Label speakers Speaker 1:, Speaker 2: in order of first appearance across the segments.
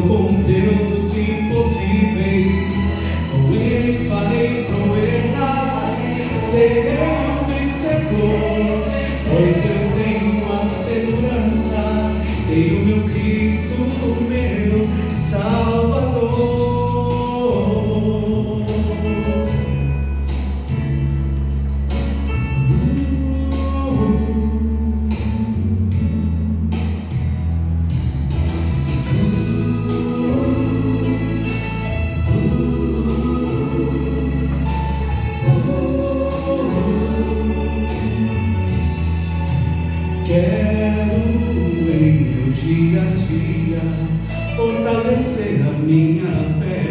Speaker 1: Estou com Deus dos impossíveis, com Ele farei proezas, serei um vencedor, pois eu tenho a segurança, tenho meu Cristo, meu Salvador. Quero em meu dia a dia fortalecer a minha fé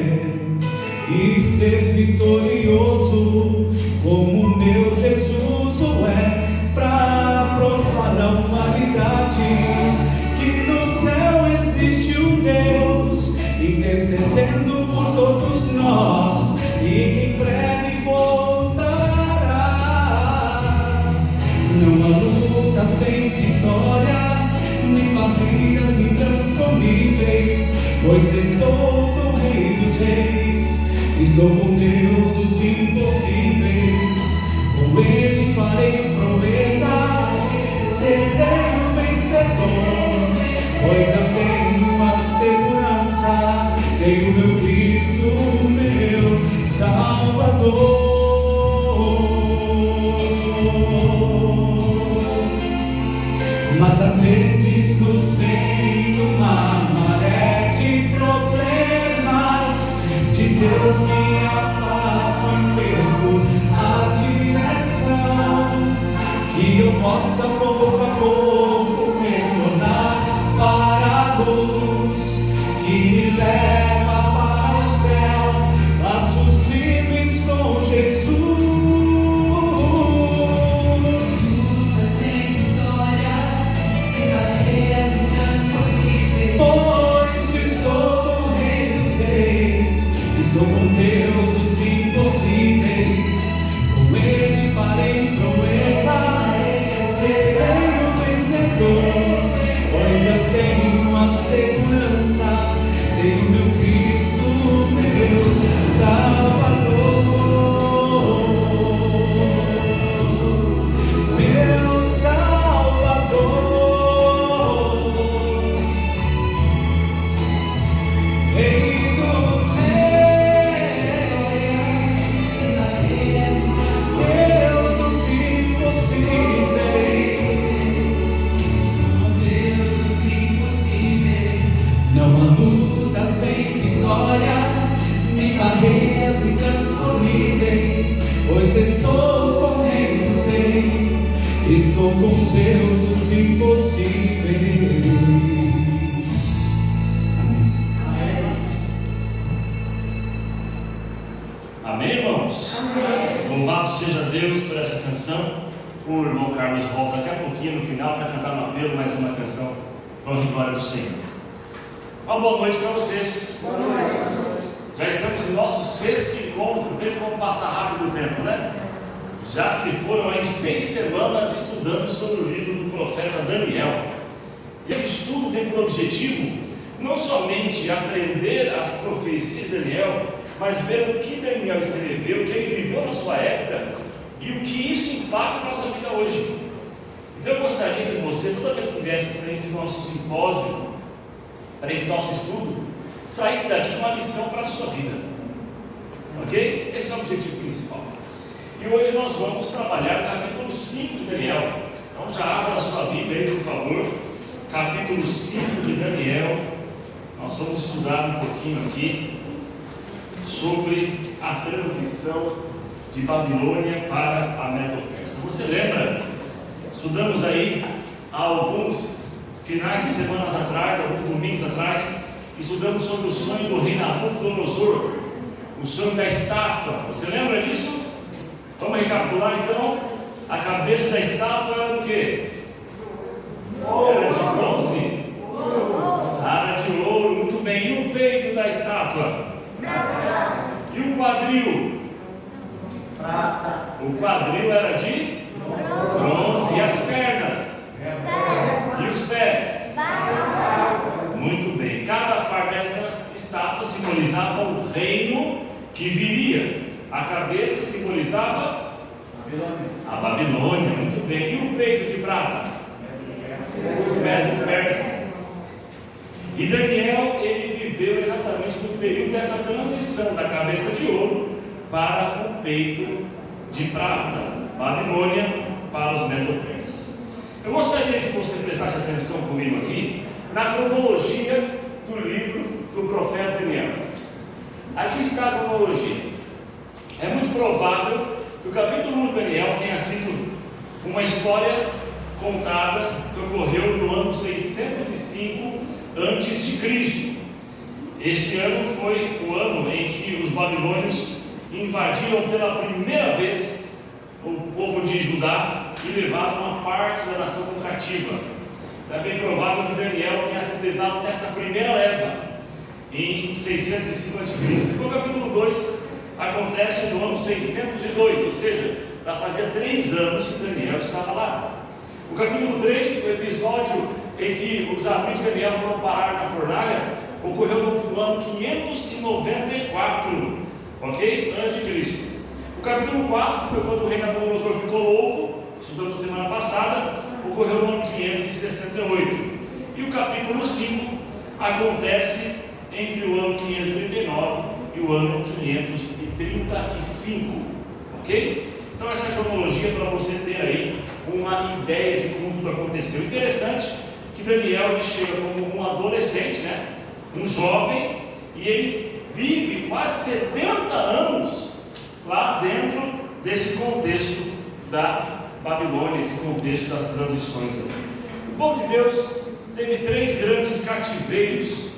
Speaker 1: e ser vitorioso como meu Jesus o é, para provar a humanidade que no céu existe um Deus intercedendo por todos nós e que em breve voltará. Não há luta sem vitória, nem barreiras intransponíveis, pois estou com o Rei dos Reis, estou com Deus dos impossíveis, com Ele farei proezas, serei um vencedor, pois eu tenho a segurança, tenho meu Cristo, meu Salvador. Mas às vezes nos vem uma maré de problemas, de Deus me afasta e perco a direção, que eu possa pouco a pouco retornar para a luz que me leva para o céu, laços firmes com Jesus. Estou com Deus dos impossíveis, com Ele farei proezas, serei um vencedor, pois eu tenho a segurança, tenho meu Cristo, meu Salvador, meu Salvador. Não há luta sem vitória, nem barreiras intransponíveis, pois estou com o Rei dos Reis, estou com Deus dos impossíveis. Amém.
Speaker 2: Amém, irmãos? Amém. Louvado seja Deus por essa canção. O irmão Carlos volta daqui a pouquinho no final para cantar no apelo mais uma canção para a glória do Senhor. Uma boa noite para vocês.
Speaker 3: Boa noite.
Speaker 2: Já estamos no nosso sexto encontro. Veja como passa rápido o tempo, né? Já se foram aí 6 semanas estudando sobre o livro do profeta Daniel. Esse estudo tem por objetivo não somente aprender as profecias de Daniel, mas ver o que Daniel escreveu, o que ele viveu na sua época e o que isso impacta na nossa vida hoje. Então eu gostaria que você, toda vez que viesse para esse nosso simpósio, para esse nosso estudo, saísse daqui com uma lição para a sua vida. Ok? Esse é o objetivo principal. E hoje nós vamos trabalhar o capítulo 5 de Daniel. Então já abra a sua Bíblia aí, por favor. Capítulo 5 de Daniel. Nós vamos estudar um pouquinho aqui sobre a transição de Babilônia para a Medo-Persa. Você lembra? Estudamos aí há alguns finais de semanas atrás, alguns domingos atrás, estudamos sobre o sonho do rei Nabucodonosor, o sonho da estátua. Você lembra disso? Vamos recapitular então. A cabeça da estátua era do quê? Era de bronze? Era de ouro, muito bem. E o peito da estátua? E o quadril?
Speaker 3: Prata.
Speaker 2: O quadril era de bronze. E as pernas? E os pés? Muito bem. Cada parte dessa simbolizava o reino que viria. A cabeça simbolizava a Babilônia, muito bem. E o peito de prata? Os Medo-Persas. E Daniel, ele viveu exatamente no período dessa transição da cabeça de ouro para o peito de prata, Babilônia para os Medo-Persas. Eu gostaria que você prestasse atenção comigo aqui na cronologia do livro do profeta Daniel. Aqui está a cronologia. É muito provável que o capítulo 1 de Daniel tenha sido uma história contada que ocorreu no ano 605 a.C. Esse ano foi o ano em que os babilônios invadiram pela primeira vez o povo de Judá e levaram uma parte da nação cativa. É bem provável que Daniel tenha sido levado nessa primeira leva, em 605 a.C. Depois o capítulo 2 acontece no ano 602, ou seja, já fazia 3 anos que Daniel estava lá. O capítulo 3, o episódio em que os amigos de Daniel foram parar na fornalha, ocorreu no ano 594, ok? Antes de Cristo. O capítulo 4, que foi quando o rei Nabucodonosor ficou louco, estudamos semana passada, ocorreu no ano 568. E o capítulo 5 acontece entre o ano 539 e o ano 535, ok? Então essa é a cronologia para você ter aí uma ideia de como tudo aconteceu. Interessante que Daniel ele chega como um adolescente, né? Um jovem, e ele vive quase 70 anos lá dentro desse contexto da Babilônia, esse contexto das transições. O povo de Deus teve 3 grandes cativeiros.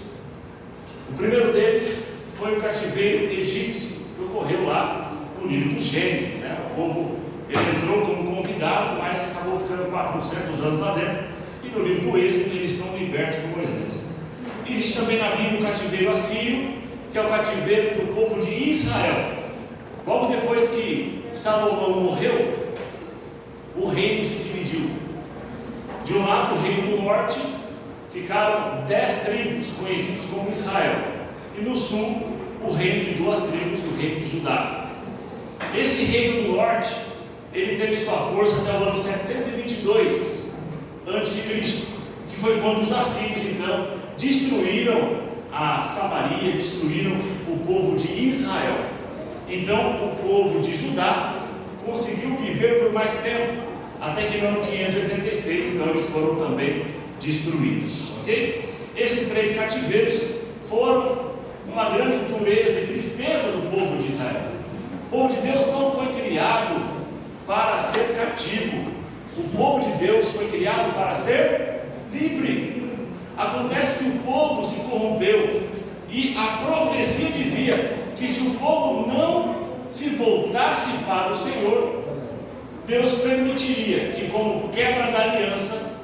Speaker 2: O primeiro deles foi o cativeiro egípcio, que ocorreu lá no livro do Gênesis, né? O povo ele entrou como convidado, mas acabou ficando 400 anos lá dentro, e no livro do Êxodo eles são libertos por Moisés. Existe também na Bíblia o cativeiro assírio, que é o cativeiro do povo de Israel. Logo depois que Salomão morreu, o reino se dividiu. De um lado, o reino do norte, ficaram 10 tribos, conhecidos como Israel, e no sul, o reino de 2 tribos, o reino de Judá. Esse reino do norte, ele teve sua força até o ano 722 a.C., que foi quando os assírios então destruíram a Samaria, destruíram o povo de Israel. Então o povo de Judá conseguiu viver por mais tempo, até que no ano 586 então eles foram também destruídos, ok? Esses 3 cativeiros foram uma grande dureza e tristeza do povo de Israel. O povo de Deus não foi criado para ser cativo. O povo de Deus foi criado para ser livre. Acontece que o povo se corrompeu, e a profecia dizia que se o povo não se voltasse para o Senhor, Deus permitiria que, como quebra da aliança,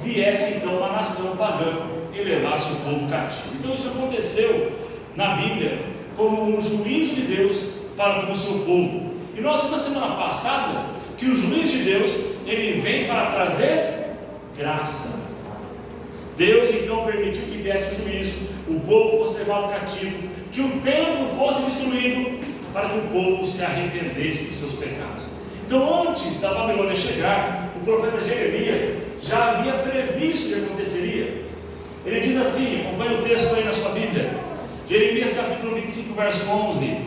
Speaker 2: viesse então uma nação pagã e levasse o povo cativo. Então isso aconteceu na Bíblia como um juízo de Deus para com o seu povo. E nós vimos na semana passada que o juiz de Deus, ele vem para trazer graça. Deus então permitiu que viesse o juízo, o povo fosse levado cativo, que o templo fosse destruído, para que o povo se arrependesse dos seus pecados. Então, antes da Babilônia chegar, o profeta Jeremias já havia previsto o que aconteceria. Ele diz assim, acompanha o texto aí na sua Bíblia, Jeremias capítulo 25, verso 11: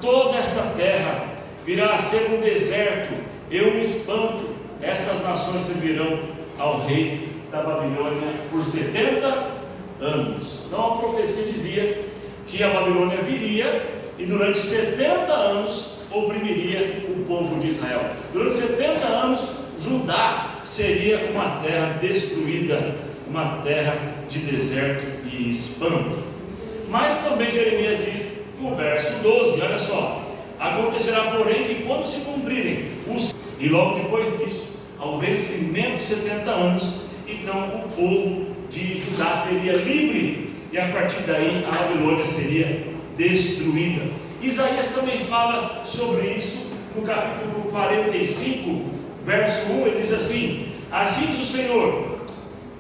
Speaker 2: toda esta terra virá a ser um deserto, eu me espanto, essas nações servirão ao rei da Babilônia por 70 anos. Então a profecia dizia que a Babilônia viria e durante 70 anos oprimiria o povo de Israel. Durante 70 anos Judá seria uma terra destruída, uma terra de deserto e espanto. Mas também Jeremias diz no verso 12, olha só: acontecerá porém que quando se cumprirem os... E logo depois disso, ao vencimento de 70 anos, então o povo de Judá seria livre, e a partir daí a Babilônia seria destruída. Isaías também fala sobre isso no capítulo 45, verso 1, ele diz assim: assim diz o Senhor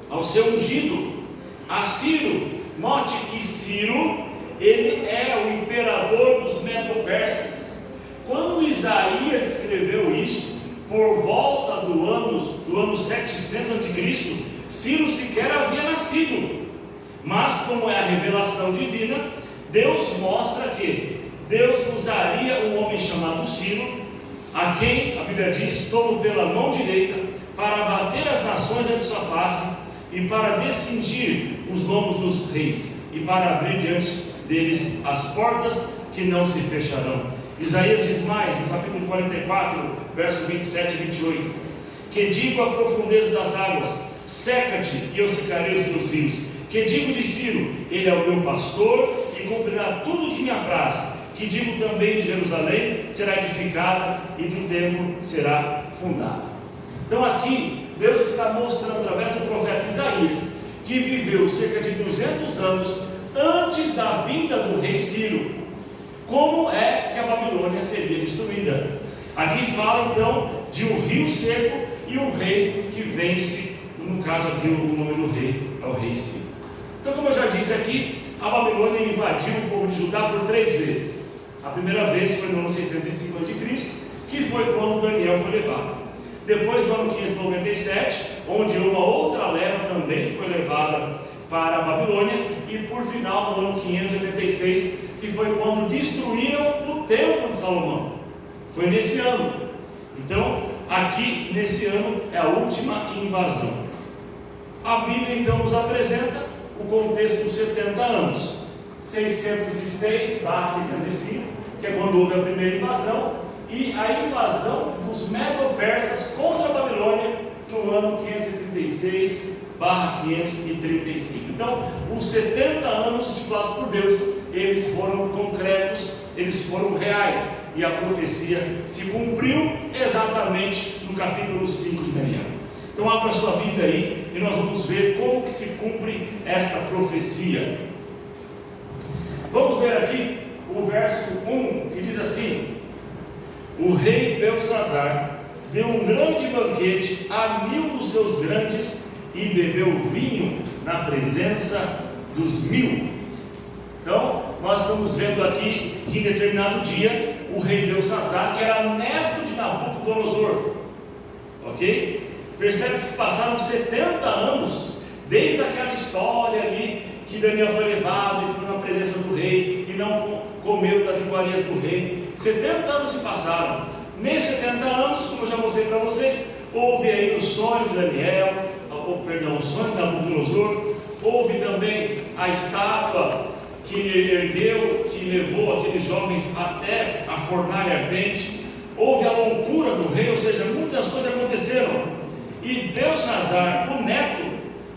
Speaker 2: ao seu ungido, a Ciro. Note que Ciro ele é o imperador dos Medo-Persas. Quando Isaías escreveu isso, por volta do ano 700 a.C., Ciro sequer havia nascido. Mas como é a revelação divina, Deus mostra que Deus usaria um homem chamado Ciro, a quem a Bíblia diz: tomo pela mão direita, para abater as nações ante sua face, e para descingir os lombos dos reis, e para abrir diante deles as portas que não se fecharão. Isaías diz mais, no capítulo 44, verso 27 e 28, que digo à profundeza das águas: seca-te, e eu secarei os teus rios. Que digo de Ciro: ele é o meu pastor, e cumprirá tudo o que me apraz. Que digo também de Jerusalém: será edificada, e do templo será fundada. Então aqui, Deus está mostrando através do profeta Isaías, que viveu cerca de 200 anos antes da vinda do rei Ciro, como é que a Babilônia seria destruída. Aqui fala então de um rio seco e um rei que vence. No caso aqui o nome do rei é o rei Ciro. Então, como eu já disse aqui, a Babilônia invadiu o povo de Judá por 3 vezes. A primeira vez foi no ano 605 a.C., que foi quando Daniel foi levado. Depois, no ano 597, onde uma outra leva também foi levada para a Babilônia, e por final, no ano 586, que foi quando destruíram o templo de Salomão. Foi nesse ano. Então, aqui nesse ano é a última invasão. A Bíblia então nos apresenta o contexto dos 70 anos, 606/605, que é quando houve a primeira invasão, e a invasão dos Medo-Persas contra a Babilônia no ano 536/535. Então, os 70 anos estipulados por Deus, eles foram concretos, eles foram reais, e a profecia se cumpriu exatamente no capítulo 5 de Daniel. Então abra sua Bíblia aí e nós vamos ver como que se cumpre esta profecia. Vamos ver aqui o verso 1, que diz assim: o rei Belsazar deu um grande banquete a 1000 dos seus grandes e bebeu vinho na presença dos 1000. Então nós estamos vendo aqui que em determinado dia o rei Belsazar, que era neto de Nabucodonosor, ok? Percebe que se passaram 70 anos, desde aquela história ali, que Daniel foi levado e ficou na presença do rei, e não comeu das iguarias do rei. 70 anos se passaram. Nesses 70 anos, como eu já mostrei para vocês, houve aí o sonho de Daniel, o sonho de Nabucodonosor, houve também a estátua que ele ergueu, que levou aqueles jovens até a fornalha ardente, houve a loucura do rei, ou seja, muitas coisas aconteceram. E Belsazar, o neto,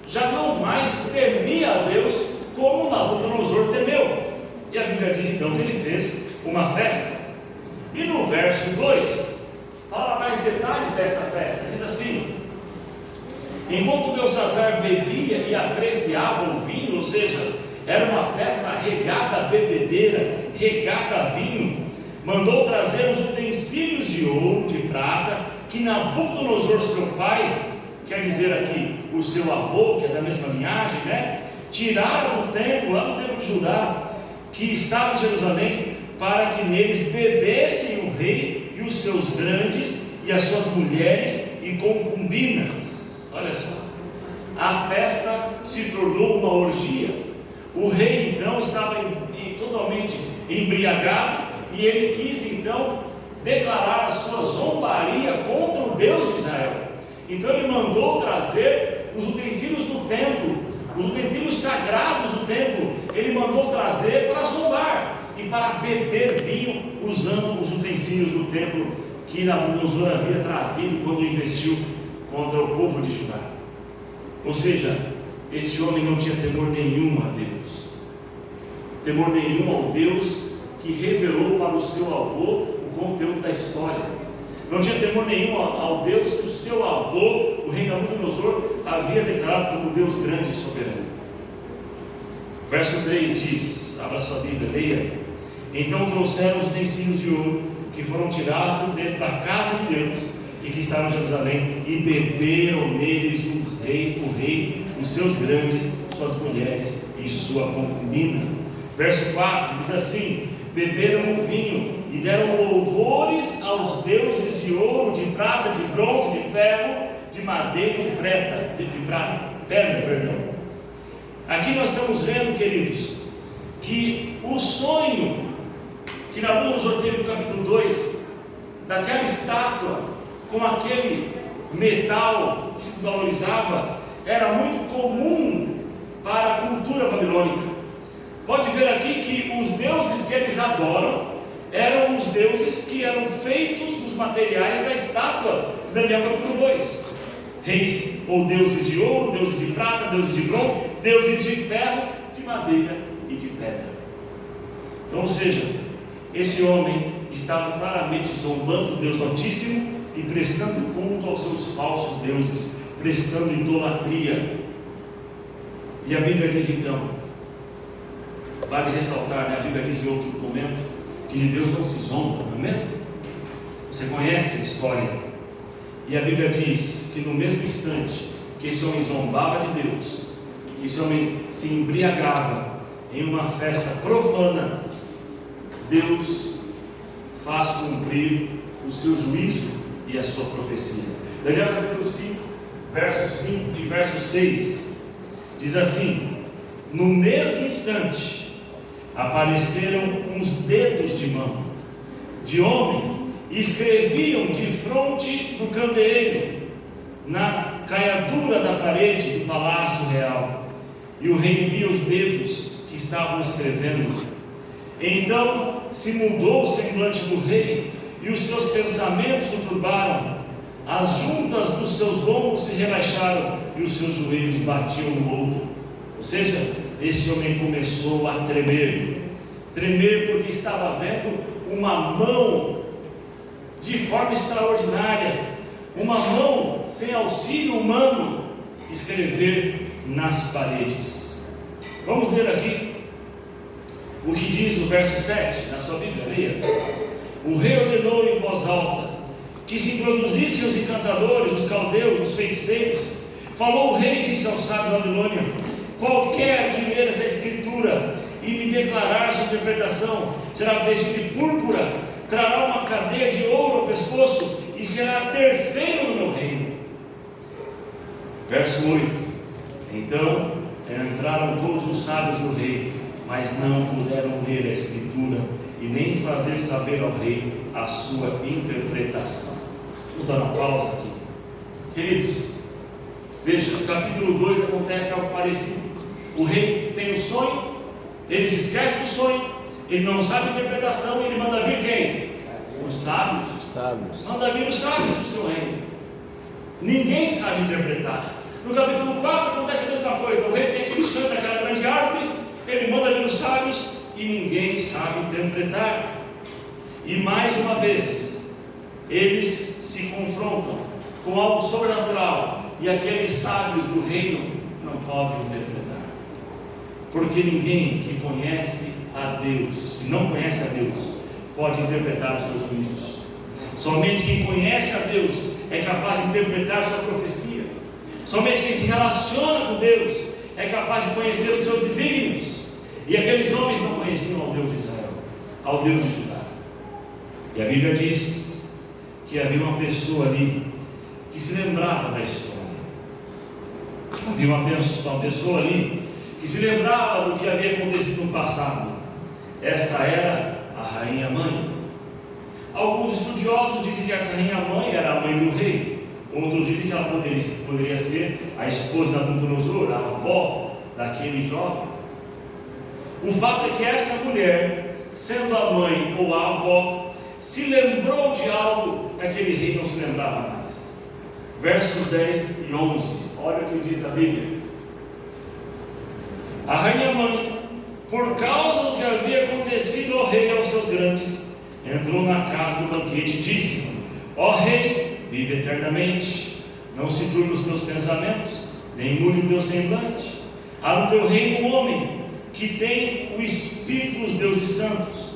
Speaker 2: já não mais temia a Deus como Nabucodonosor temeu. E a Bíblia diz então que ele fez uma festa. E no verso 2, fala mais detalhes desta festa. Diz assim: enquanto Belsazar bebia e apreciava o vinho, ou seja, era uma festa regada a bebedeira, regada a vinho, mandou trazer os utensílios de ouro, de prata, que Nabucodonosor, seu pai, quer dizer aqui o seu avô, que é da mesma linhagem, né? Tiraram do templo, lá do templo de Judá, que estava em Jerusalém, para que neles bebessem o rei e os seus grandes, e as suas mulheres e concubinas. Olha só, a festa se tornou uma orgia. O rei então estava totalmente embriagado, e ele quis então declarar a sua zombaria contra o Deus de Israel. Então ele mandou trazer os utensílios do templo, os utensílios sagrados do templo, ele mandou trazer para zombar e para beber vinho, usando os utensílios do templo que Nabucodonosor havia trazido quando investiu contra o povo de Judá. Ou seja, esse homem não tinha temor nenhum a Deus, temor nenhum ao Deus que revelou para o seu avô o conteúdo da história. Não tinha temor nenhum ao Deus que o seu avô, o rei Nabucodonosor, havia declarado como Deus grande e soberano. Verso 3 diz, abra sua Bíblia, leia: então trouxeram os utensílios de ouro que foram tirados do templo da casa de Deus e que estavam em Jerusalém, e beberam neles o rei, os seus grandes, suas mulheres e sua concubina. Verso 4 diz assim: beberam o vinho e deram louvores aos deuses de ouro, de prata, de bronze, de ferro, de madeira, de pedra. Aqui nós estamos vendo, queridos, que o sonho que Nabucodonosor teve no capítulo 2, daquela estátua com aquele metal que se desvalorizava, era muito comum para a cultura babilônica. Pode ver aqui que os deuses que eles adoram eram os deuses que eram feitos dos materiais da estátua de Daniel capítulo 2. Reis ou deuses de ouro, deuses de prata, deuses de bronze, deuses de ferro, de madeira e de pedra. Então, ou seja, esse homem estava claramente zombando do Deus Altíssimo e prestando culto aos seus falsos deuses, prestando idolatria. E a Bíblia diz então, vale ressaltar, né? A Bíblia diz em outro momento que de Deus não se zomba, não é mesmo? Você conhece a história. E a Bíblia diz que no mesmo instante que esse homem zombava de Deus, que esse homem se embriagava em uma festa profana, Deus faz cumprir o seu juízo e a sua profecia. Daniel capítulo 5, verso 5 e verso 6 diz assim: no mesmo instante apareceram uns dedos de mão de homem e escreviam de fronte do candeeiro na caiadura da parede do palácio real, e o rei via os dedos que estavam escrevendo. Então se mudou o semblante do rei e os seus pensamentos o turbaram, as juntas dos seus lombos se relaxaram e os seus joelhos batiam no outro. Ou seja, esse homem começou a tremer porque estava vendo uma mão de forma extraordinária, uma mão sem auxílio humano, escrever nas paredes. Vamos ler aqui o que diz o verso 7 na sua Bíblia, leia. O rei ordenou em voz alta que se introduzissem os encantadores, os caldeus, os feiticeiros. Falou o rei e disse ao sábio da Babilônia: qualquer que ler essa escritura e me declarar sua interpretação será vestido de púrpura, trará uma cadeia de ouro ao pescoço e será terceiro no meu reino. Verso 8: então entraram todos os sábios do rei, mas não puderam ler a escritura e nem fazer saber ao rei a sua interpretação. Vamos dar uma pausa aqui, queridos. Veja, no capítulo 2 acontece algo parecido. O rei tem o sonho, ele se esquece do sonho, ele não sabe a interpretação, ele manda vir quem? Os sábios. Manda vir os sábios do seu reino. Ninguém sabe interpretar. No capítulo 4 acontece a mesma coisa. O rei tem aquele sonho daquela grande árvore, ele manda vir os sábios e ninguém sabe interpretar. E mais uma vez eles se confrontam com algo sobrenatural e aqueles sábios do reino não podem interpretar, porque ninguém que conhece a Deus, que não conhece a Deus, pode interpretar os seus juízos. Somente quem conhece a Deus é capaz de interpretar sua profecia. Somente quem se relaciona com Deus é capaz de conhecer os seus desígnios. E aqueles homens não conheciam ao Deus de Israel, ao Deus de Judá. E a Bíblia diz que havia uma pessoa ali que se lembrava da história. Havia uma pessoa ali que se lembrava do que havia acontecido no passado. Esta era a rainha mãe. Alguns estudiosos dizem que essa rainha mãe era a mãe do rei. Outros dizem que ela poderia ser a esposa de Nabucodonosor, a avó daquele jovem. O fato é que essa mulher, sendo a mãe ou a avó, se lembrou de algo que aquele rei não se lembrava mais. Versos 10 e 11, olha o que diz a Bíblia. A rainha mãe, por causa do que havia acontecido ao rei e aos seus grandes, entrou na casa do banquete e disse: ó rei, vive eternamente, não se turbe os teus pensamentos, nem mude o teu semblante. Há no teu reino um homem que tem o espírito dos deuses santos.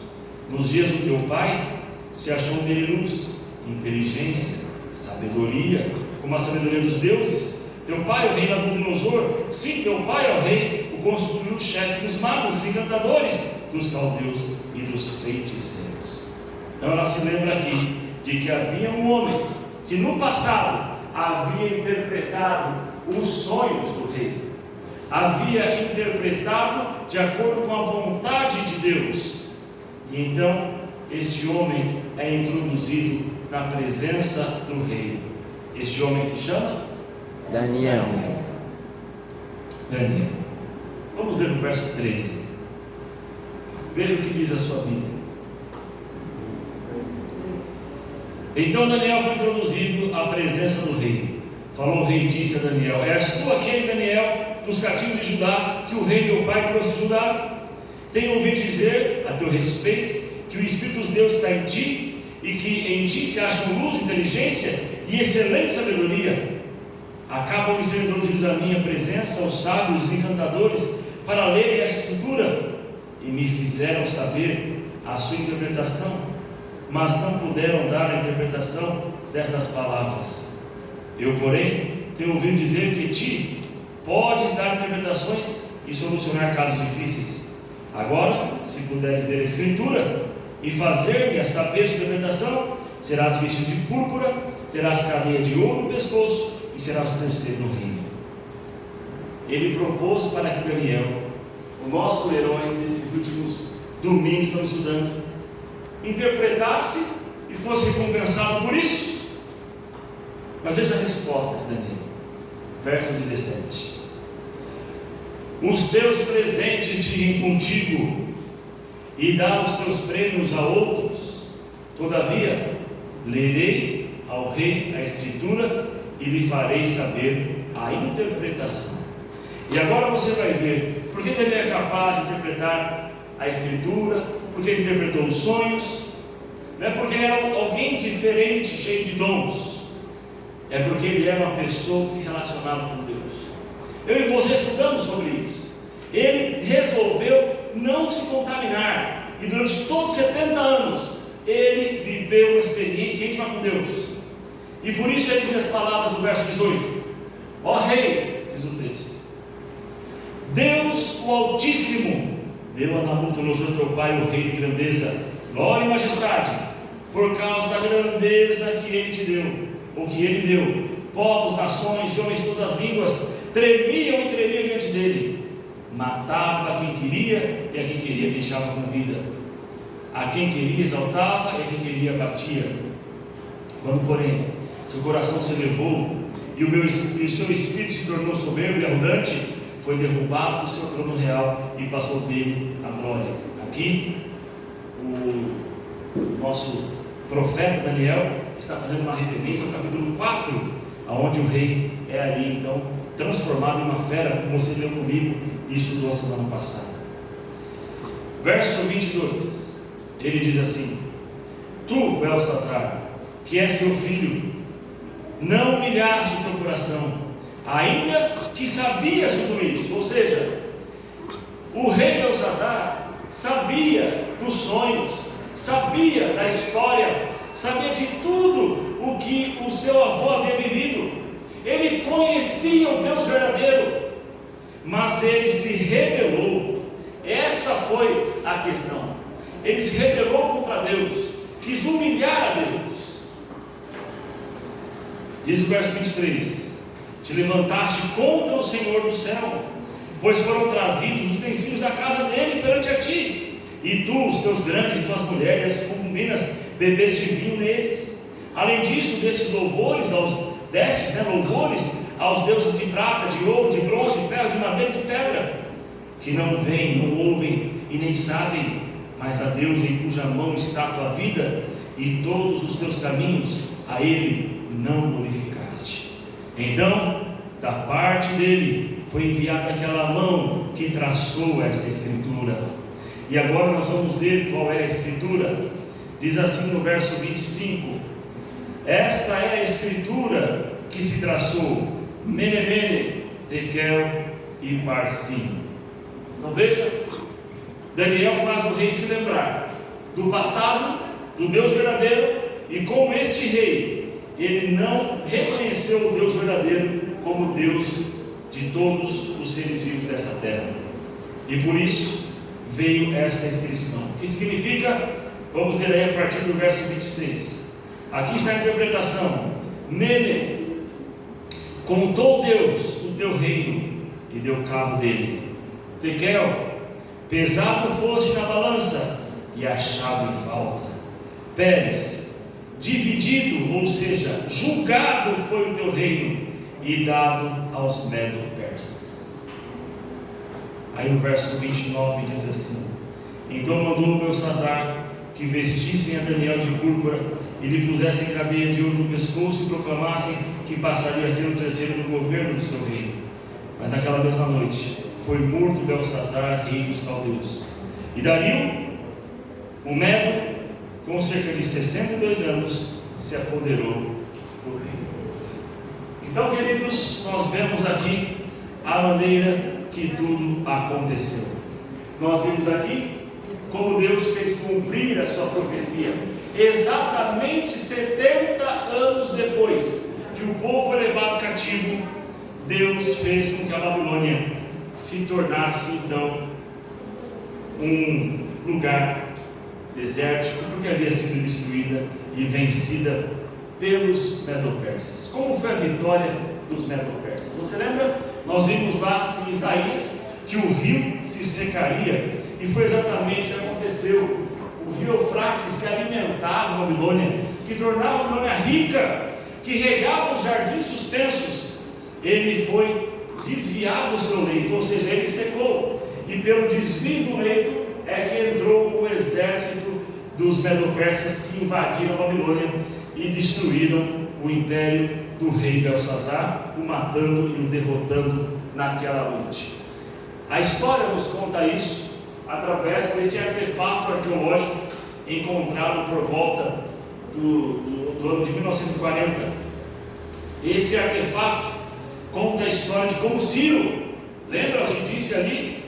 Speaker 2: Nos dias do teu pai se achou nele luz, inteligência, sabedoria, como a sabedoria dos deuses. Teu pai, o rei Nabucodonosor, sim, teu pai, ó rei, o constituiu o chefe dos magos, dos encantadores, dos caldeus e dos feiticeiros. Então ela se lembra aqui de que havia um homem que no passado havia interpretado os sonhos do rei, havia interpretado de acordo com a vontade de Deus, e então este homem é introduzido na presença do rei. Este homem se chama
Speaker 4: Daniel.
Speaker 2: Daniel. Vamos ver no verso 13. Veja o que diz a sua Bíblia. Então Daniel foi introduzido à presença do rei. Falou o rei e disse a Daniel: És tu aquele Daniel dos cativos de Judá, que o rei meu pai trouxe de Judá? Tenho ouvido dizer a teu respeito que o Espírito dos Deus está em ti, e que em ti se acham luz, inteligência e excelente sabedoria. Acabam de ser introduzidos à minha presença os sábios, os encantadores, para lerem essa escritura, e me fizeram saber a sua interpretação, mas não puderam dar a interpretação destas palavras. Eu, porém, tenho ouvido dizer que ti podes dar interpretações e solucionar casos difíceis. Agora, se puderes ler a escritura e fazer-me a saber sua interpretação, serás vestido de púrpura, terás cadeia de ouro no pescoço e serás o terceiro no reino. Ele propôs para que Daniel, o nosso herói desses últimos domingos que estamos estudando, interpretasse e fosse recompensado por isso. Mas veja a resposta de Daniel, verso 17: os teus presentes fiquem contigo, e dá os teus prêmios a outros. Todavia, lerei ao rei a escritura e lhe farei saber a interpretação. E agora você vai ver por que ele é capaz de interpretar a escritura, porque ele interpretou os sonhos. Não é porque ele era alguém diferente, cheio de dons, é porque ele era uma pessoa que se relacionava com Deus. Eu e você estudamos sobre isso. Ele resolveu não se contaminar, e durante todos 70 anos ele viveu uma experiência íntima com Deus. E por isso ele diz as palavras do verso 18: ó rei, diz o texto, Deus o Altíssimo deu a Nabucodonosor teu pai o rei de grandeza, glória e majestade, por causa da grandeza que ele te deu, ou que ele deu. Povos, nações e homens de todas as línguas tremiam e tremiam diante dele. Matava a quem queria e a quem queria deixava com vida. A quem queria exaltava e a quem queria batia. Quando, porém, seu coração se elevou e o seu espírito se tornou soberbo e arrogante, foi derrubado do seu trono real e passou dele a glória. Aqui, o nosso profeta Daniel está fazendo uma referência ao capítulo 4, onde o rei é ali então transformado em uma fera, como você leu comigo e estudou a semana passada. Verso 22, ele diz assim: tu, Belsazar, que é seu filho, não humilhaste o teu coração, ainda que sabias tudo isso. Ou seja, o rei Belsazar sabia dos sonhos, sabia da história, sabia de tudo o que o seu avô havia vivido. Ele conhecia o Deus verdadeiro, mas ele se rebelou. Esta foi a questão. Ele se rebelou contra Deus, quis humilhar a Deus. Diz o verso 23: te levantaste contra o Senhor do céu, pois foram trazidos os utensílios da casa dele perante a ti, e tu, os teus grandes, tuas mulheres, as concubinas, bebeste vinho neles. Além disso, destes louvores louvores aos deuses de prata, de ouro, de bronze, de ferro, de madeira e de pedra, que não veem, não ouvem e nem sabem, mas a Deus em cuja mão está a tua vida, e todos os teus caminhos a Ele não glorificaste. Então, da parte dele foi enviada aquela mão que traçou esta escritura. E agora nós vamos ver qual é a escritura. Diz assim no verso 25: esta é a escritura que se traçou, Mene, Mene, Tekel e Parsim. Então veja, Daniel faz o rei se lembrar do passado, do Deus verdadeiro, e como este rei, ele não reconheceu o Deus verdadeiro como Deus de todos os seres vivos dessa terra. E por isso veio esta inscrição. O que significa? Vamos ler aí a partir do verso 26. Aqui está a interpretação. Nele contou Deus o teu reino e deu cabo dele. Tekel, pesado foste na balança e achado em falta. Pérez, dividido, ou seja, julgado foi o teu reino e dado aos medo-persas. Aí o verso 29 diz assim: então mandou Belsazar que vestissem a Daniel de púrpura e lhe pusessem cadeia de ouro no pescoço e proclamassem que passaria a ser o terceiro no governo do seu reino. Mas naquela mesma noite foi morto Belsazar, rei dos caldeus. E Dario, o Medo, com cerca de 62 anos, se apoderou do reino. Então, queridos, nós vemos aqui a maneira que tudo aconteceu. Nós vimos aqui como Deus fez cumprir a sua profecia, exatamente 70 anos depois que o povo foi levado cativo. Deus fez com que a Babilônia se tornasse então um lugar desértico, porque havia sido destruída e vencida pelos medo-persas. Como foi a vitória dos medo-persas? Você lembra? Nós vimos lá em Isaías que o rio se secaria, e foi exatamente o que aconteceu. O rio Eufrates, que alimentava a Babilônia, que tornava a Babilônia rica, que regava os jardins suspensos, ele foi desviado do seu leito, ou seja, ele secou, e pelo desvio do leito é que entrou o exército dos medo-persas que invadiram a Babilônia e destruíram o império do rei Belsazar, o matando e o derrotando naquela noite. A história nos conta isso através desse artefato arqueológico encontrado por volta do ano de 1940. Esse artefato conta a história de como Ciro, lembra o que disse ali?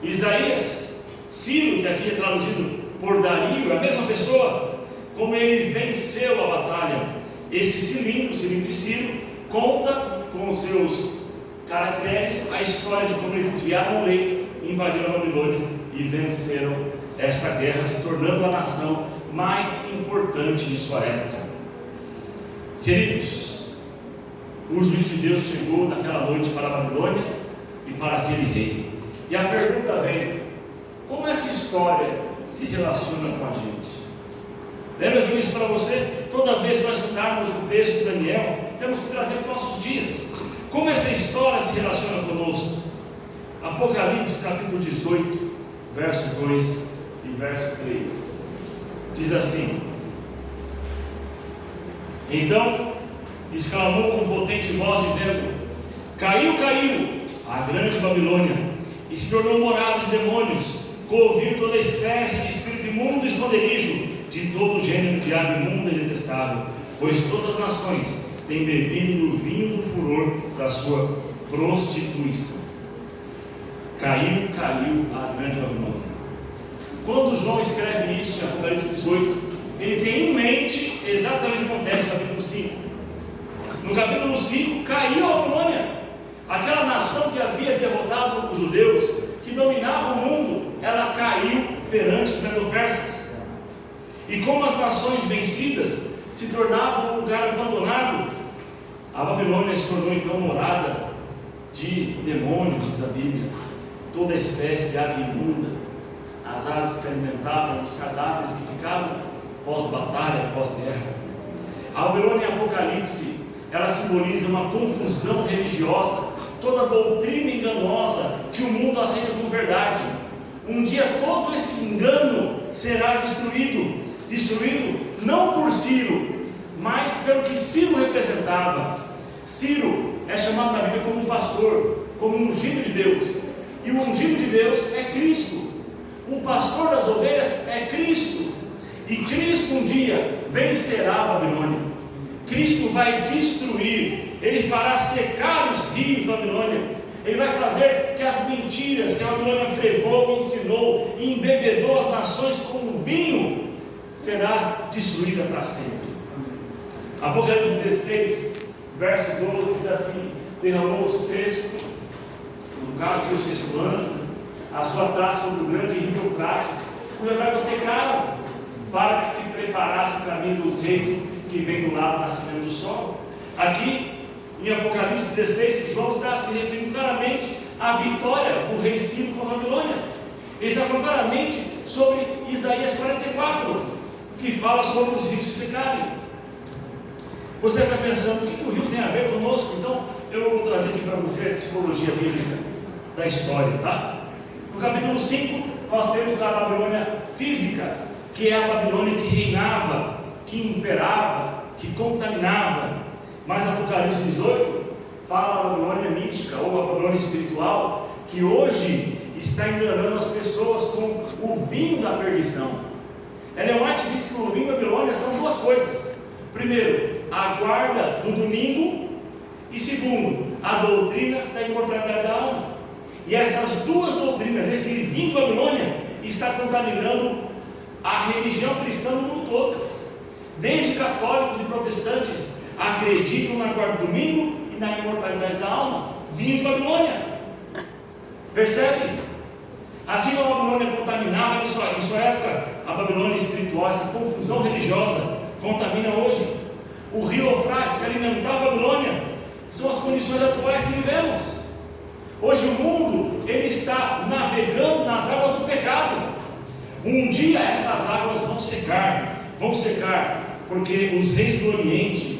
Speaker 2: Isaías, Ciro, que aqui é traduzido por Dario, é a mesma pessoa, como ele venceu a batalha. Esse cilindro de Ciro, conta com os seus caracteres a história de como eles desviaram o leito, invadiram a Babilônia e venceram esta guerra, se tornando a nação mais importante de sua época. Queridos, o juízo de Deus chegou naquela noite para a Babilônia e para aquele rei. E a pergunta vem: como essa história se relaciona com a gente? Lembra que eu disse para você? Toda vez que nós estudarmos o texto de Daniel, temos que trazer para os nossos dias. Como essa história se relaciona conosco? Apocalipse capítulo 18, verso 2 e verso 3. Diz assim: então exclamou com potente voz, dizendo: caiu, caiu a grande Babilônia, e se tornou morada de demônios, coouviu toda espécie de espírito imundo e esconderijo, de todo gênero de ave imunda e detestável, pois todas as nações têm bebido do vinho do furor da sua prostituição. Caiu, caiu a grande Babilônia. Quando João escreve isso em Apocalipse 18, ele tem em mente exatamente o que acontece no capítulo 5. No capítulo 5, caiu a Babilônia, aquela nação que havia derrotado os judeus, que dominava o mundo, ela caiu perante os medo-persas. E como as nações vencidas se tornavam um lugar abandonado, a Babilônia se tornou então morada de demônios, diz a Bíblia, toda espécie de ave imunda. As aves se alimentavam dos cadáveres que ficavam pós-batalha, pós-guerra. A Babilônia em Apocalipse, ela simboliza uma confusão religiosa, toda doutrina enganosa que o mundo aceita como verdade. Um dia todo esse engano será destruído não por Ciro, mas pelo que Ciro representava. Ciro é chamado na Bíblia como um pastor, como um ungido de Deus, e o ungido de Deus é Cristo. O pastor das ovelhas é Cristo, e Cristo um dia vencerá a Babilônia. Cristo vai destruir, ele fará secar os rios da Babilônia, ele vai fazer que as mentiras que a Babilônia pregou, ensinou e embebedou as nações como vinho será destruída para sempre. Apocalipse 16, verso 12 diz assim: derramou o sexto, no caso aqui o sexto ano, a sua traça sobre o grande rio Eufrates, cujas águas secaram, para que se preparasse o caminho dos reis que vem do lado do nascimento do sol. Aqui, em Apocalipse 16, João está se referindo claramente à vitória do rei Ciro contra a Babilônia. Ele está falando claramente sobre Isaías 44, que fala sobre os rios se secarem. Você está pensando, o que o rio tem a ver conosco? Então, eu vou trazer aqui para você a psicologia bíblica da história, tá? No capítulo 5, nós temos a Babilônia física, que é a Babilônia que reinava, que imperava, que contaminava. Mas Apocalipse 18 fala da Babilônia mística, ou a Babilônia espiritual, que hoje está enganando as pessoas com o vinho da perdição. Ellen White diz que o vinho da Babilônia são duas coisas: primeiro, a guarda do domingo, e segundo, a doutrina da imortalidade da alma. E essas duas doutrinas, esse vinho da Babilônia, está contaminando a religião cristã no mundo todo. Desde católicos e protestantes acreditam na guarda do domingo e na imortalidade da alma. Vinho de Babilônia. Percebe? Assim como a Babilônia contaminava em sua época, a Babilônia espiritual, essa confusão religiosa, contamina hoje. O rio Eufrates que alimentava a Babilônia são as condições atuais que vivemos. Hoje o mundo ele está navegando nas águas do pecado. Um dia essas águas vão secar, porque os reis do Oriente,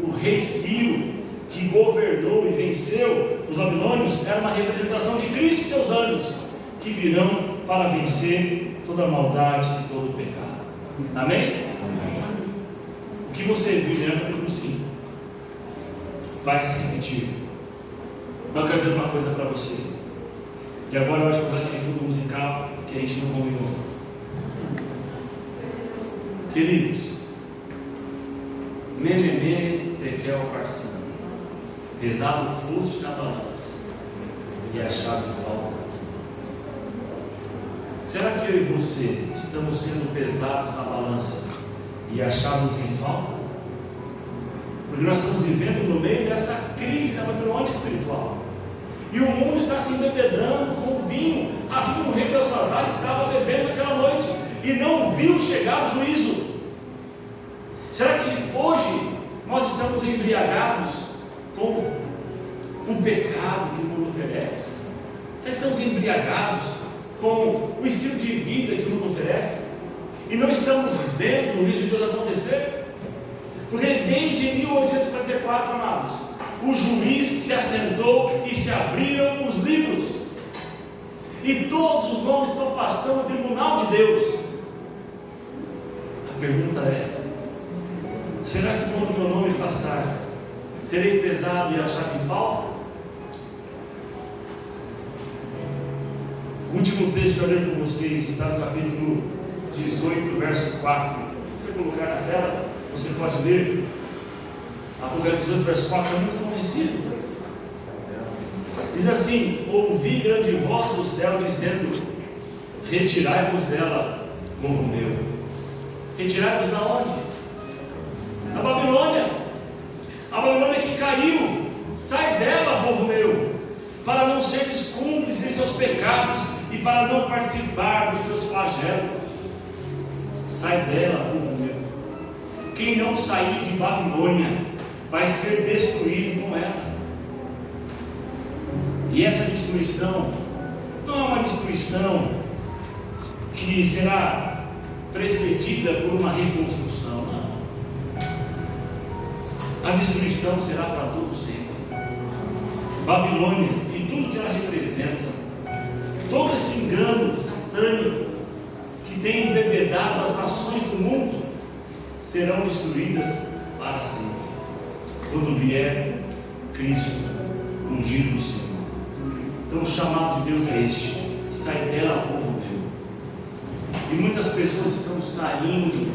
Speaker 2: o rei Ciro, que governou e venceu os babilônios, era uma representação de Cristo e seus anjos, que virão para vencer toda a maldade e todo o pecado. Amém? O que você viu no capítulo 5 vai se repetir. Mas eu quero dizer uma coisa para você. E agora eu acho que eu vou aquele fundo musical que a gente não combinou. Queridos, Mememene Tekel Parsin, pesado foste na balança e achado falta. Será que eu e você estamos sendo pesados na balança e achados em falta? Porque nós estamos vivendo no meio dessa crise da Babilônia espiritual. E o mundo está se embebedando com vinho, assim como o rei Belsazar estava bebendo naquela noite e não viu chegar o juízo. Será que hoje nós estamos embriagados com o pecado que o mundo oferece? Será que estamos embriagados com o estilo de vida que o mundo oferece? E não estamos vendo o juízo de Deus acontecer? Porque desde 1854, amados, o juiz se assentou e se abriram os livros, e todos os nomes estão passando no tribunal de Deus. A pergunta é: será que quando meu nome passar, serei pesado e achado em falta? O último texto que eu ler com vocês está no capítulo 18, verso 4. Se você colocar na tela, você pode ler. Apocalipse 18, verso 4 é muito conhecido. Diz assim: ouvi grande voz do céu dizendo: retirai-vos dela, povo meu. Retirai-vos da onde? Da Babilônia. A Babilônia que caiu. Sai dela, povo meu, para não seres cúmplices de seus pecados e para não participar dos seus flagelos. Sai dela, povo meu. Quem não sair de Babilônia vai ser destruído com ela. E essa destruição não é uma destruição que será precedida por uma reconstrução, não. A destruição será para todo sempre. Babilônia e tudo que ela representa, todo esse engano satânico que tem embebedado as nações do mundo, serão destruídas para sempre, quando vier Cristo, ungido do Senhor. Então o chamado de Deus é este: sai dela, povo meu. E muitas pessoas estão saindo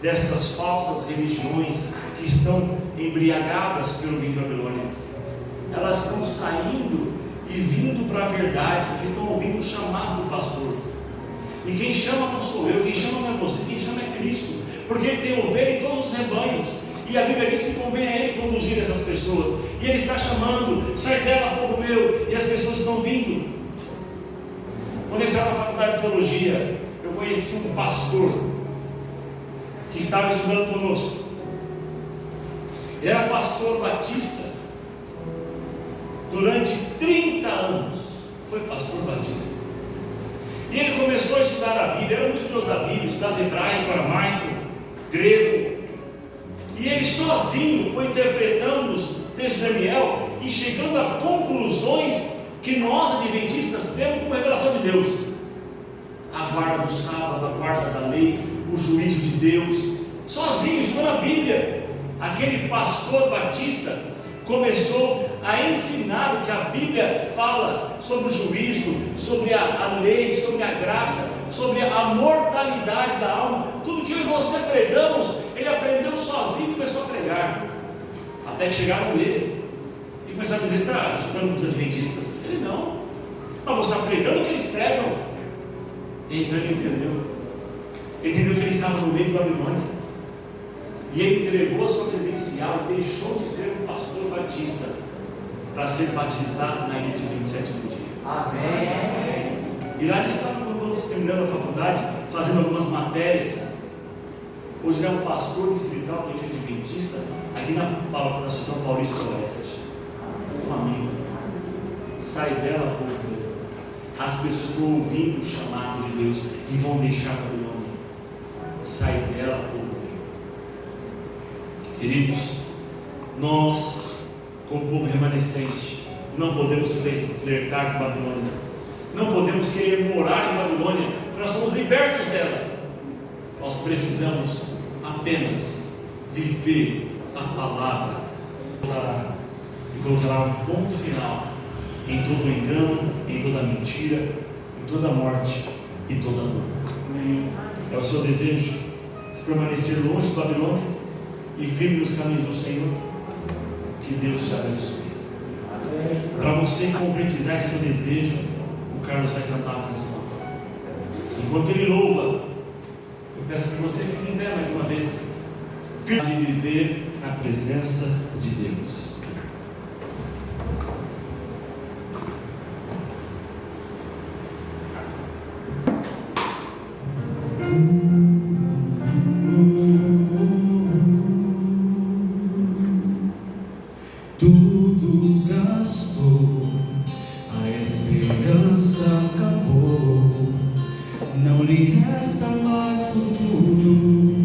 Speaker 2: dessas falsas religiões que estão embriagadas pelo vinho da Babilônia. Elas estão saindo e vindo para a verdade, porque estão ouvindo o chamado do pastor. E quem chama não sou eu, quem chama não é você, quem chama é Cristo, porque Ele tem ovelha em todos os rebanhos. E a Bíblia diz que convém a Ele conduzir essas pessoas. E Ele está chamando: sai dela, povo meu. E as pessoas estão vindo. Quando eu estava na faculdade de teologia, eu conheci um pastor que estava estudando conosco. Ele era pastor batista durante 30 anos. Foi pastor batista. E ele começou a estudar a Bíblia, era um estudioso da Bíblia, estudava hebraico, aramaico, grego. E ele sozinho foi interpretando os textos de Daniel e chegando a conclusões que nós, adventistas, temos como revelação de Deus. A guarda do sábado, a guarda da lei, o juízo de Deus. Sozinho, estudando a Bíblia. Aquele pastor batista começou a ensinar o que a Bíblia fala sobre o juízo, sobre a lei, sobre a graça, sobre a mortalidade da alma. Tudo que eu e você pregamos, ele aprendeu sozinho e começou a pregar. Até que chegaram nele e começaram a dizer: você está estudando com os adventistas? Ele: não. Mas você está pregando o que eles pregam. Então ele entendeu. Ele entendeu que ele estava no meio da Babilônia. E ele entregou a sua credencial e deixou de ser um pastor batista para ser batizado na ilha de 27 do dia.
Speaker 3: Amém.
Speaker 2: E lá ele estava conosco, terminando a faculdade, fazendo algumas matérias. Hoje ele é um pastor distrital da igreja adventista aqui na Associação Paulista do Oeste. Um amigo. Sai dela, povo. As pessoas estão ouvindo o chamado de Deus e vão deixar a Babilônia. Sai dela, povo. Queridos, nós, como povo remanescente, não podemos flertar com Babilônia, não podemos querer morar em Babilônia, porque nós somos libertos dela. Nós precisamos apenas viver a palavra e colocará um ponto final em todo o engano, em toda a mentira, em toda a morte e toda a dor. É o seu desejo se permanecer longe de Babilônia e firme nos caminhos do Senhor? Que Deus te abençoe. Para você concretizar esse seu desejo, o Carlos vai cantar uma canção. Enquanto ele louva, eu peço que você fique em pé mais uma vez, firme de viver na presença de Deus.
Speaker 1: Tudo gastou, a esperança acabou, não lhe resta mais futuro,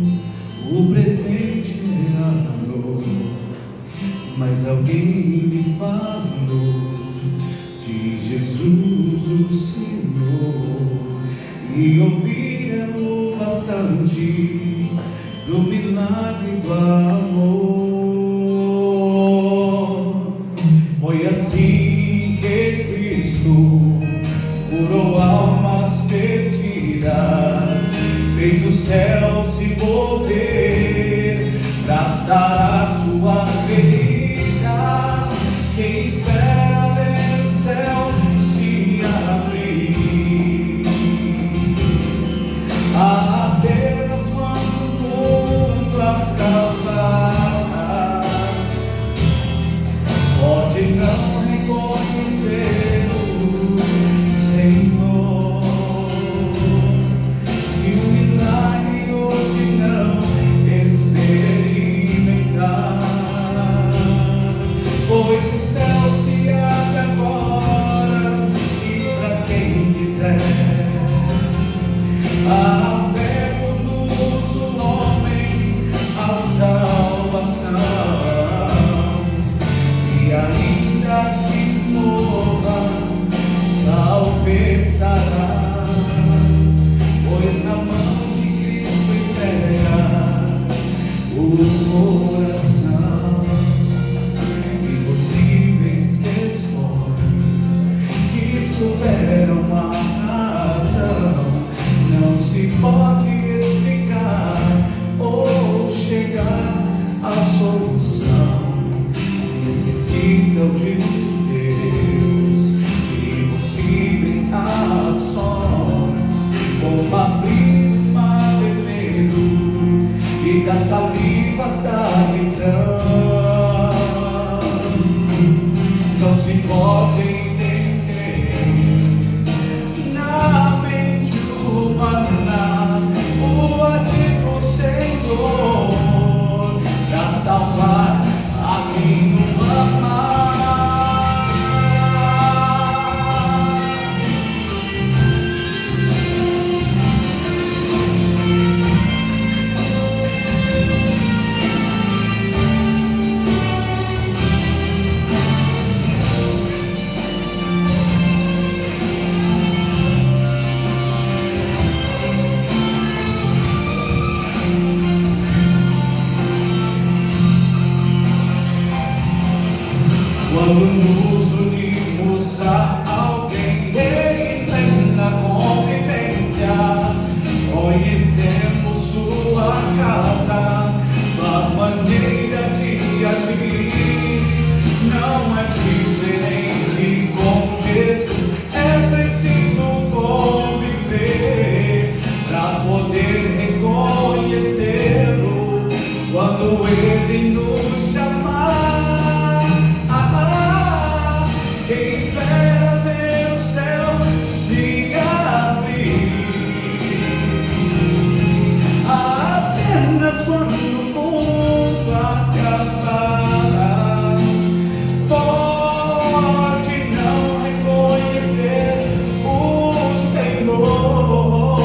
Speaker 1: o presente errou. Mas alguém me falou de Jesus o Senhor, e ouvir é o bastante do milagre do amor. Foi assim que Cristo curou almas perdidas, fez o céu se mover pra sarar suas feridas. Quem espera ver o céu se abrir, apenas quando o mundo acabar, pode não reconhecer o Senhor, se o milagre hoje não experimentar, pois o céu se abre agora e para quem quiser, a fé conduz o homem à salvação. Ainda que morra, salvo estará, pois na mão de Cristo entrega o coração. Impossíveis questões que superam a razão, não se pode explicar ou chegar à solução. Necessitam de Deus, impossíveis ações, como abrir o mar vermelho e da saliva da visão. Não se pode entender nada. quando o mundo acabar, pode não reconhecer o Senhor.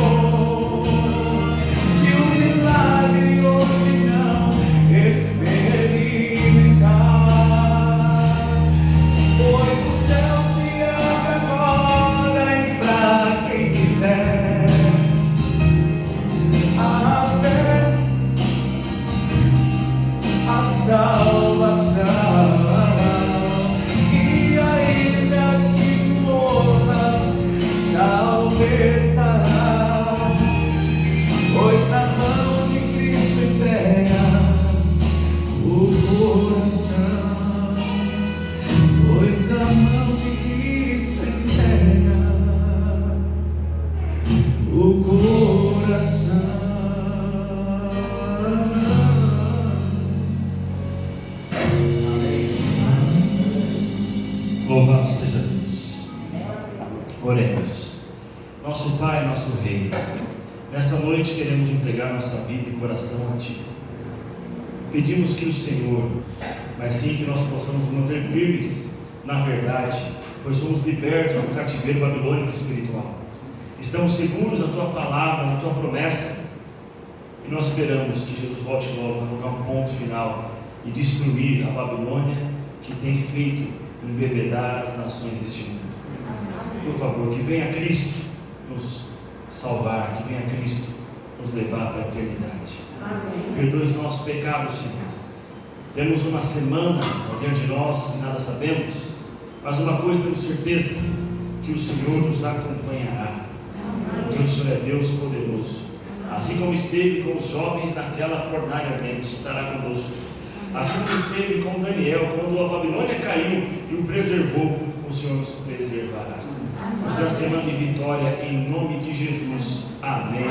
Speaker 1: Se o milagre hoje não experimentar, pois o céu se abre agora e pra quem quiser a fé, a salvação. E ainda que morra, salvo estará, pois na mão de Cristo entrega o coração, pois na mão de Cristo entrega o coração.
Speaker 2: Louvado seja Deus. Oremos. Nosso Pai, nosso Rei, nesta noite queremos entregar nossa vida e coração a Ti. Pedimos que o Senhor, mas sim que nós possamos nos manter firmes na verdade, pois somos libertos do cativeiro babilônico espiritual. Estamos seguros na Tua palavra, na Tua promessa, e nós esperamos que Jesus volte logo a colocar um ponto final e destruir a Babilônia que tem feito embebedar as nações deste mundo. Por favor, que venha Cristo nos salvar, que venha Cristo nos levar para a eternidade. Amém. Perdoe os nossos pecados, Senhor. Temos uma semana diante de nós e nada sabemos, mas uma coisa temos certeza, que o Senhor nos acompanhará. Porque o Senhor é Deus poderoso. Assim como esteve com os jovens naquela fornalha ardente, estará conosco. Assim como esteve com Daniel, quando a Babilônia caiu e o preservou, o Senhor nos preservará. Nos dê uma semana de vitória em nome de Jesus. Amém.